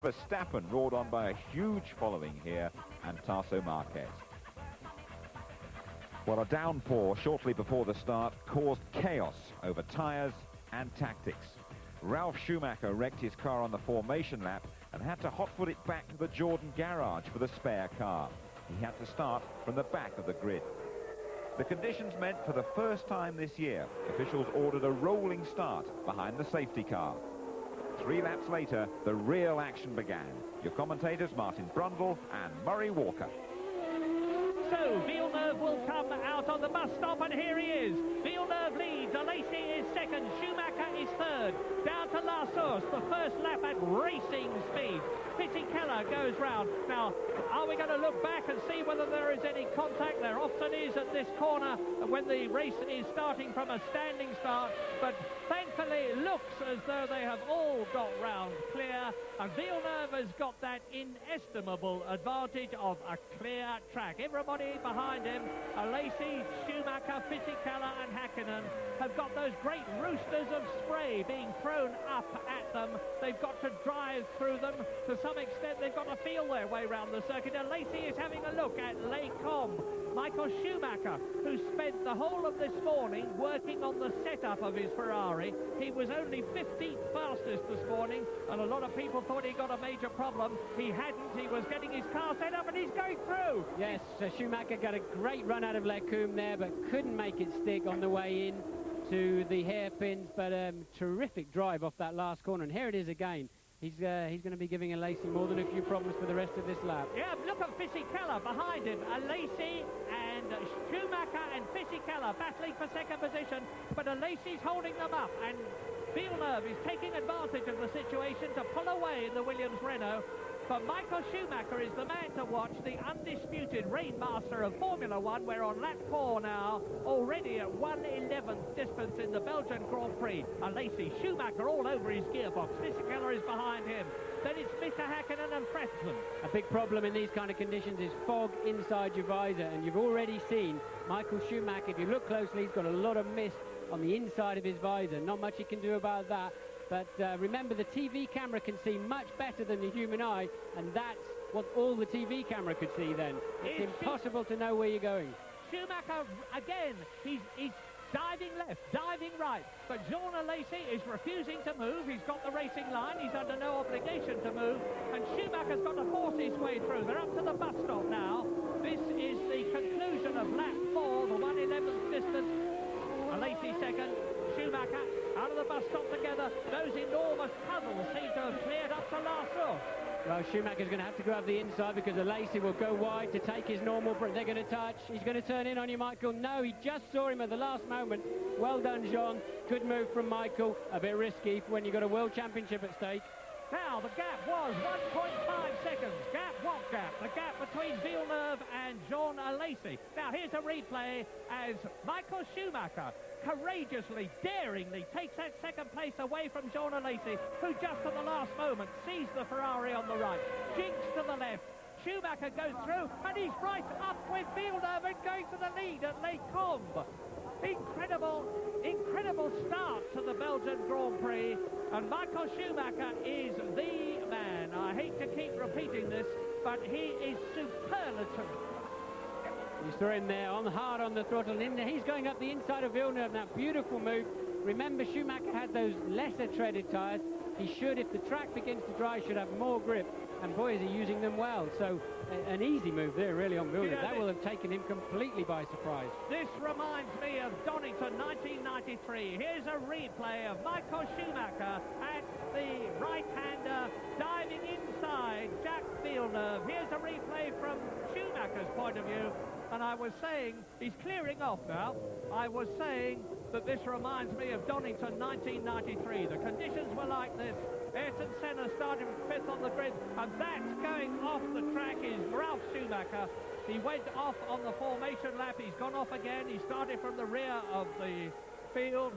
Verstappen roared on by a huge following here, and Tasso Marquez. Well, a downpour shortly before the start caused chaos over tyres and tactics. Ralf Schumacher wrecked his car on the formation lap and had to hotfoot it back to the Jordan garage for the spare car. He had to start from the back of the grid. The conditions meant for the first time this year, officials ordered a rolling start behind the safety car. 3 laps later, the real action began. Your commentators, Martin Brundle and Murray Walker. So Villeneuve will come out on the bus stop, and here he is. Villeneuve leads, Alesi is second, Schumacher is third. Down to La Source, the first lap at racing speed. Fisichella goes round. Now, are we going to look back and see whether there is any contact? There often is at this corner when the race is starting from a standing start, but thankfully it looks as though they have all got round clear, and Villeneuve has got that inestimable advantage of a clear track. Everybody behind him, Alesi, Schumacher, Fisichella and Häkkinen, have got those great roosters of spray being thrown up at them. They've got to drive through them. To some extent, they've got to feel their way around the circuit. Alesi is having a look at Les Combes. Michael Schumacher, who spent the whole of this morning working on the setup of his Ferrari. He was only 15th fastest this morning, and a lot of people thought he got a major problem. He hadn't. He was getting his car set up, and he's going through. Yes, Schumacher got a great run out of Les Combes there, but couldn't make it stick on the way in to the hairpins, but terrific drive off that last corner, and here it is again. He's going to be giving Alesi more than a few problems for the rest of this lap. Yeah, look at Fisichella behind him. Alesi and Schumacher and Fisichella battling for second position, but Alesi's holding them up, and Villeneuve is taking advantage of the situation to pull away in the Williams Renault. But Michael Schumacher is the man to watch, the undisputed rainmaster of Formula One. We're on lap 4 now, already at 1/11th distance in the Belgian Grand Prix. Alesi, Schumacher all over his gearbox. Fisichella is behind him. Then it's Mr. Häkkinen and Frenchman. A big problem in these kind of conditions is fog inside your visor, and you've already seen Michael Schumacher. If you look closely, he's got a lot of mist on the inside of his visor. Not much he can do about that. But remember, the TV camera can see much better than the human eye, and that's what all the TV camera could see then. It's impossible to know where you're going. Schumacher, again, he's diving left, diving right, but Jean Alesi is refusing to move. He's got the racing line. He's under no obligation to move, and Schumacher's got to force his way through. They're up to the bus stop now. This is the conclusion of lap 4, the 1/11th distance. Alesi second, Schumacher out of the bus stop together. Those enormous puddles seem to have cleared up to La Source. Well, Schumacher's going to have to go up the inside because Alesi will go wide to take his normal. They're going to touch. He's going to turn in on you, Michael. No, he just saw him at the last moment. Well done, Jean. Good move from Michael. A bit risky when you've got a world championship at stake. Now, the gap was 1.5 seconds. Gap, what gap? The gap between Villeneuve and Jean Alesi. Now, here's a replay as Michael Schumacher courageously, daringly takes that second place away from Jean Alesi, who just at the last moment sees the Ferrari on the right. Jinx to the left. Schumacher goes through, and he's right up with Villeneuve and going to the lead at Les Combes. Incredible start to the Belgian Grand Prix, and Michael Schumacher is the man. I hate to keep repeating this, but he is superlative. He's throwing there hard on the throttle, and he's going up the inside of Villeneuve now. Beautiful move. Remember, Schumacher had those lesser treaded tyres. He should, if the track begins to dry, should have more grip, and boy, is he using them well. So an easy move there, really, on Villeneuve. You know, that will have taken him completely by surprise. This reminds me of Donington 1993. Here's a replay of Michael Schumacher at the right-hander diving inside Jacques Villeneuve. Here's a replay from Schumacher's point of view. And I was saying, he's clearing off now, I was saying that this reminds me of Donington 1993. The conditions were like this. Ayrton Senna started 5th on the grid, and that's going off the track is Ralf Schumacher. He went off on the formation lap. He's gone off again. He started from the rear of the field.